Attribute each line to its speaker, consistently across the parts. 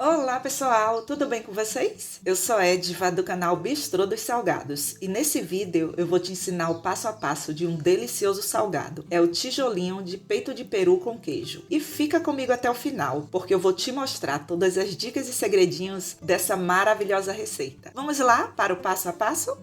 Speaker 1: Olá pessoal, tudo bem com vocês? Eu sou Edva do canal Bistrô dos Salgados e nesse vídeo eu vou te ensinar o passo a passo de um delicioso salgado. É o tijolinho de peito de peru com queijo. E fica comigo até o final, porque eu vou te mostrar todas as dicas e segredinhos dessa maravilhosa receita. Vamos lá para o passo a passo?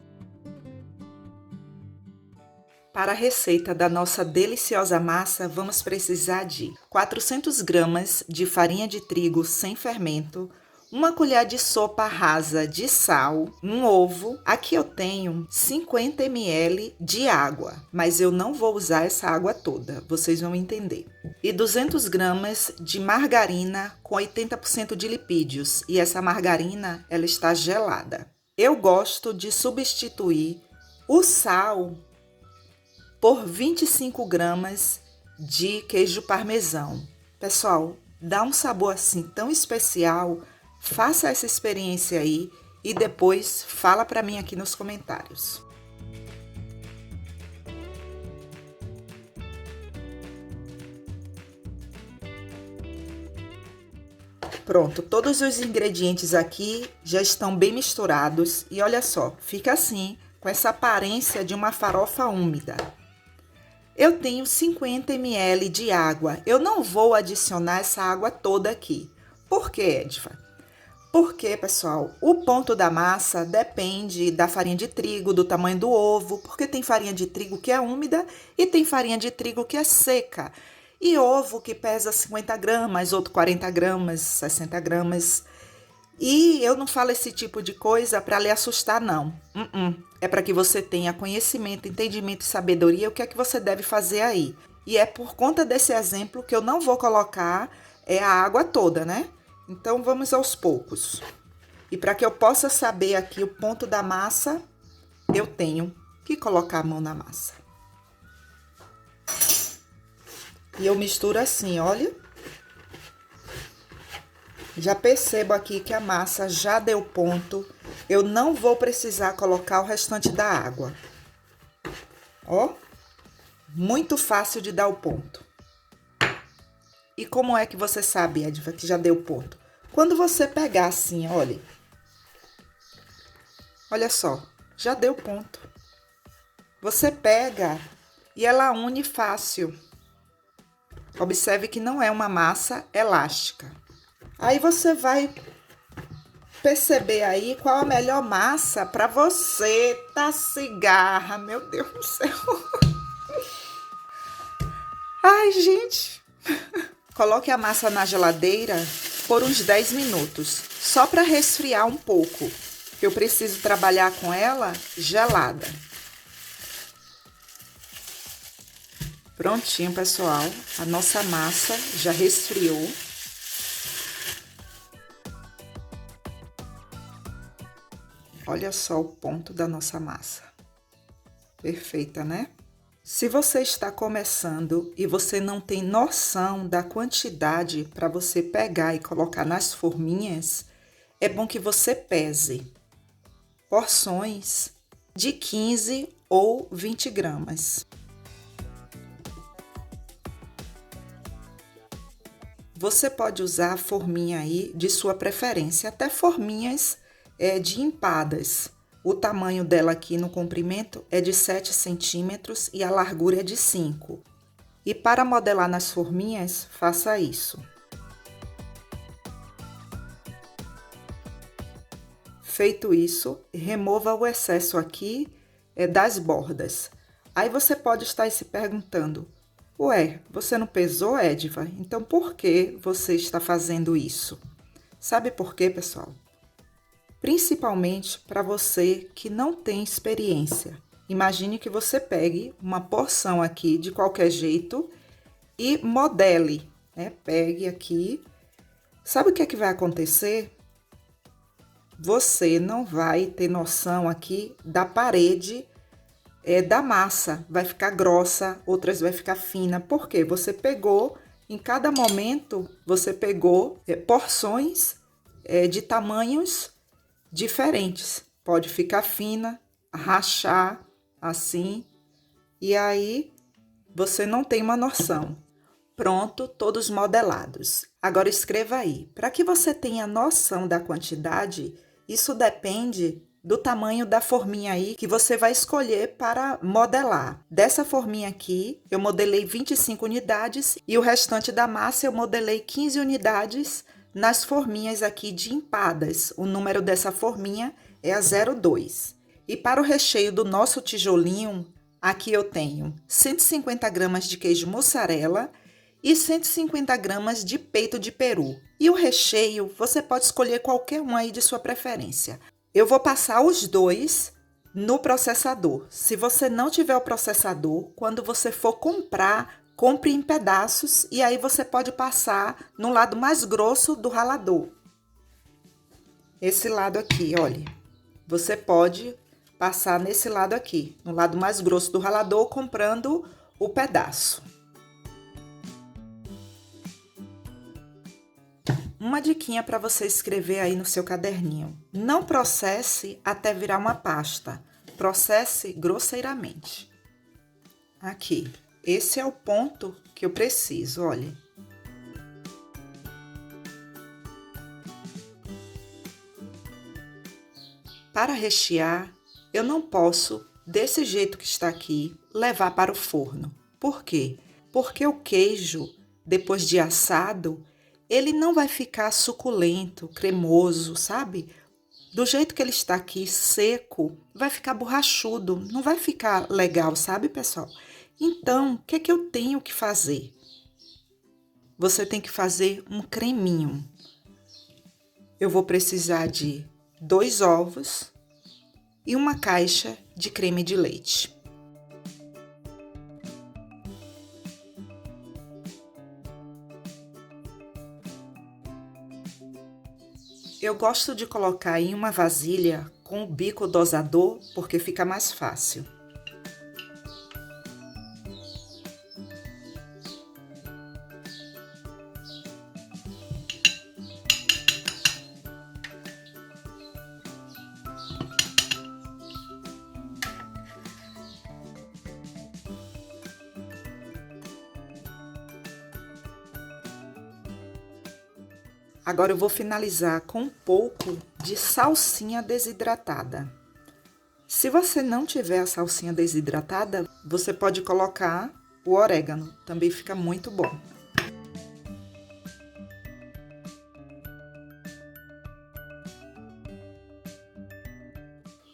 Speaker 1: Para a receita da nossa deliciosa massa, vamos precisar de 400 gramas de farinha de trigo sem fermento, uma colher de sopa rasa de sal, um ovo. Aqui eu tenho 50 ml de água, mas eu não vou usar essa água toda, vocês vão entender. E 200 gramas de margarina com 80% de lipídios, e essa margarina ela está gelada. Eu gosto de substituir o sal por 25 gramas de queijo parmesão. Pessoal, dá um sabor assim tão especial. Faça essa experiência aí e depois fala para mim aqui nos comentários. Pronto, todos os ingredientes aqui já estão bem misturados e olha só, fica assim, com essa aparência de uma farofa úmida. Eu tenho 50 ml de água. Eu não vou adicionar essa água toda aqui. Por quê, Edva? Porque, pessoal, o ponto da massa depende da farinha de trigo, do tamanho do ovo, porque tem farinha de trigo que é úmida e tem farinha de trigo que é seca. E ovo que pesa 50 gramas, outro 40 gramas, 60 gramas. E eu não falo esse tipo de coisa para lhe assustar, não. É para que você tenha conhecimento, entendimento e sabedoria o que é que você deve fazer aí. E é por conta desse exemplo que eu não vou colocar a água toda, né? Então vamos aos poucos. E para que eu possa saber aqui o ponto da massa, eu tenho que colocar a mão na massa. E eu misturo assim, olha. Já percebo aqui que a massa já deu ponto. Eu não vou precisar colocar o restante da água. Ó, muito fácil de dar o ponto. E como é que você sabe, Edva, que já deu ponto? Quando você pegar assim, olha. Olha só, já deu ponto. Você pega e ela une fácil. Observe que não é uma massa elástica. Aí você vai perceber aí qual a melhor massa para você tá cigarra. Meu Deus do céu. Ai, gente. Coloque a massa na geladeira por uns 10 minutos, só para resfriar um pouco. Eu preciso trabalhar com ela gelada. Prontinho, pessoal. A nossa massa já resfriou. Olha só o ponto da nossa massa. Perfeita, né? Se você está começando e você não tem noção da quantidade para você pegar e colocar nas forminhas, é bom que você pese porções de 15 ou 20 gramas. Você pode usar a forminha aí de sua preferência, até forminhas de empadas. O tamanho dela aqui no comprimento é de 7 centímetros e a largura é de 5. E para modelar nas forminhas, faça isso. Feito isso, remova o excesso aqui das bordas. Aí você pode estar se perguntando, ué, você não pesou, Edva? Então por que você está fazendo isso? Sabe por quê, pessoal? Principalmente para você que não tem experiência. Imagine que você pegue uma porção aqui de qualquer jeito e modele, né? Pegue aqui. Sabe o que é que vai acontecer? Você não vai ter noção aqui da parede da massa. Vai ficar grossa, outras vai ficar fina. Por quê? Você pegou, em cada momento, você pegou porções de tamanhos diferentes. Pode ficar fina, rachar assim, e aí você não tem uma noção. Pronto, todos modelados. Agora escreva aí. Para que você tenha noção da quantidade, isso depende do tamanho da forminha aí que você vai escolher para modelar. Dessa forminha aqui, eu modelei 25 unidades e o restante da massa eu modelei 15 unidades nas forminhas aqui de empadas. O número dessa forminha é a 02. E para o recheio do nosso tijolinho, aqui eu tenho 150 gramas de queijo mussarela e 150 gramas de peito de peru. E o recheio, você pode escolher qualquer um aí de sua preferência. Eu vou passar os dois no processador. Se você não tiver o processador, quando você for comprar, compre em pedaços e aí você pode passar no lado mais grosso do ralador. Esse lado aqui, olha. Você pode passar nesse lado aqui, no lado mais grosso do ralador, comprando o pedaço. Uma diquinha para você escrever aí no seu caderninho. Não processe até virar uma pasta. Processe grosseiramente. Aqui. Esse é o ponto que eu preciso, olha. Para rechear, eu não posso, desse jeito que está aqui, levar para o forno. Por quê? Porque o queijo, depois de assado, ele não vai ficar suculento, cremoso, sabe? Do jeito que ele está aqui, seco, vai ficar borrachudo, não vai ficar legal, sabe, pessoal? Então, o que é que eu tenho que fazer? Você tem que fazer um creminho. Eu vou precisar de 2 ovos e uma caixa de creme de leite. Eu gosto de colocar em uma vasilha com o bico dosador, porque fica mais fácil. Agora eu vou finalizar com um pouco de salsinha desidratada. Se você não tiver a salsinha desidratada, você pode colocar o orégano, também fica muito bom.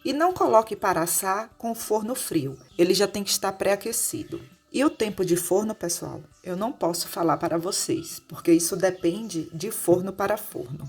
Speaker 1: E não coloque para assar com o forno frio, ele já tem que estar pré-aquecido. E o tempo de forno, pessoal, eu não posso falar para vocês, porque isso depende de forno para forno.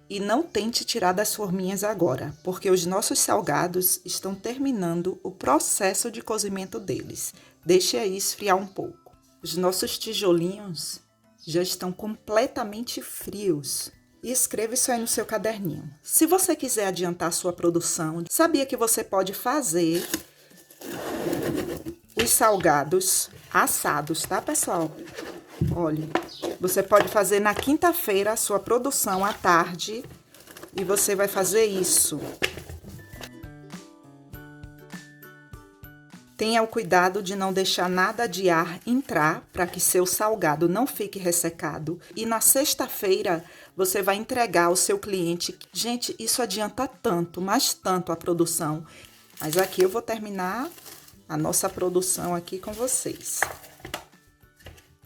Speaker 1: E não tente tirar das forminhas agora, porque os nossos salgados estão terminando o processo de cozimento deles. Deixe aí esfriar um pouco. Os nossos tijolinhos já estão completamente frios. E escreva isso aí no seu caderninho. Se você quiser adiantar sua produção, sabia que você pode fazer os salgados assados, tá, pessoal? Olha, você pode fazer na quinta-feira a sua produção à tarde e você vai fazer isso. Tenha o cuidado de não deixar nada de ar entrar para que seu salgado não fique ressecado. E na sexta-feira você vai entregar ao seu cliente. Gente, isso adianta tanto, mas tanto a produção. Mas aqui eu vou terminar a nossa produção aqui com vocês.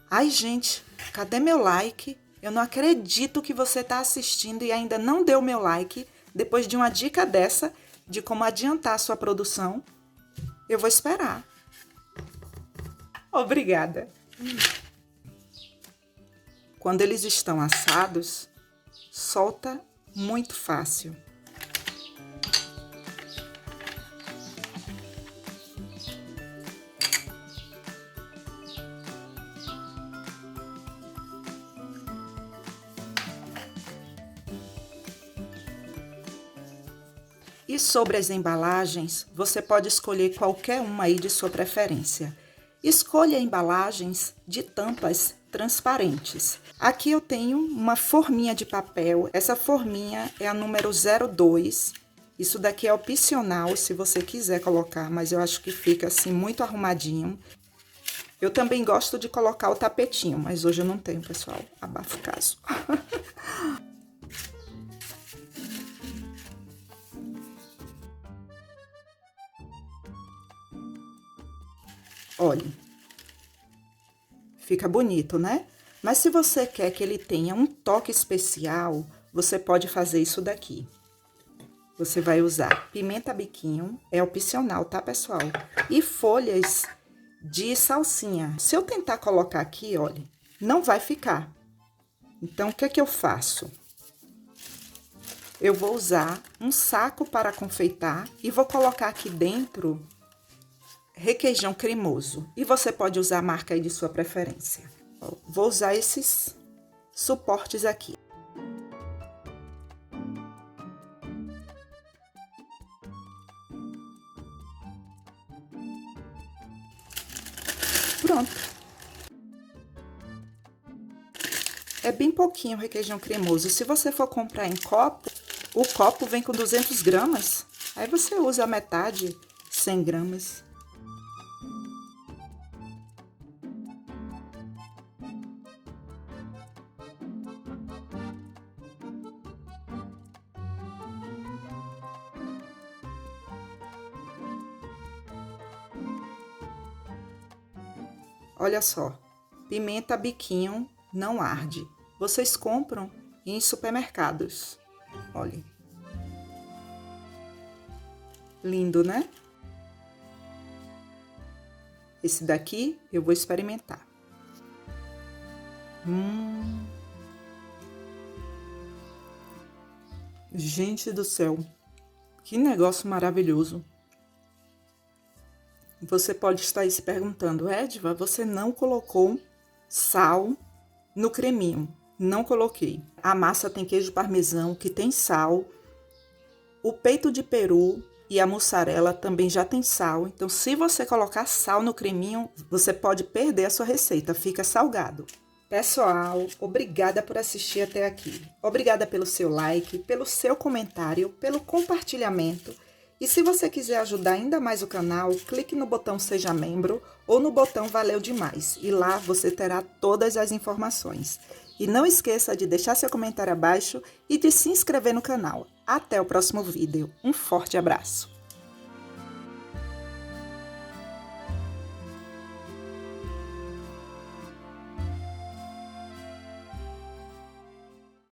Speaker 1: Ai, gente, cadê meu like? Eu não acredito que você está assistindo e ainda não deu meu like. Depois de uma dica dessa, de como adiantar a sua produção. Eu vou esperar. Obrigada. Quando eles estão assados, solta muito fácil. E sobre as embalagens, você pode escolher qualquer uma aí de sua preferência. Escolha embalagens de tampas transparentes. Aqui eu tenho uma forminha de papel. Essa forminha é a número 02 Isso daqui é opcional, se você quiser colocar, mas eu acho que fica assim muito arrumadinho. Eu também gosto de colocar o tapetinho, mas hoje eu não tenho, pessoal. Abafa o caso. Olha, fica bonito, né? Mas se você quer que ele tenha um toque especial, você pode fazer isso daqui. Você vai usar pimenta biquinho, é opcional, tá, pessoal? E folhas de salsinha. Se eu tentar colocar aqui, olha, não vai ficar. Então, o que é que eu faço? Eu vou usar um saco para confeitar e vou colocar aqui dentro requeijão cremoso. E você pode usar a marca aí de sua preferência. Vou usar esses suportes aqui. Pronto. É bem pouquinho o requeijão cremoso. Se você for comprar em copo, o copo vem com 200 gramas. Aí você usa a metade, 100 gramas. Olha só, pimenta biquinho não arde. Vocês compram em supermercados. Olha. Lindo, né? Esse daqui eu vou experimentar. Gente do céu, que negócio maravilhoso. Você pode estar aí se perguntando, Edva, você não colocou sal no creminho? Não coloquei. A massa tem queijo parmesão, que tem sal. O peito de peru e a mussarela também já tem sal. Então, se você colocar sal no creminho, você pode perder a sua receita, fica salgado. Pessoal, obrigada por assistir até aqui. Obrigada pelo seu like, pelo seu comentário, pelo compartilhamento. E se você quiser ajudar ainda mais o canal, clique no botão Seja Membro ou no botão Valeu Demais. E lá você terá todas as informações. E não esqueça de deixar seu comentário abaixo e de se inscrever no canal. Até o próximo vídeo. Um forte abraço!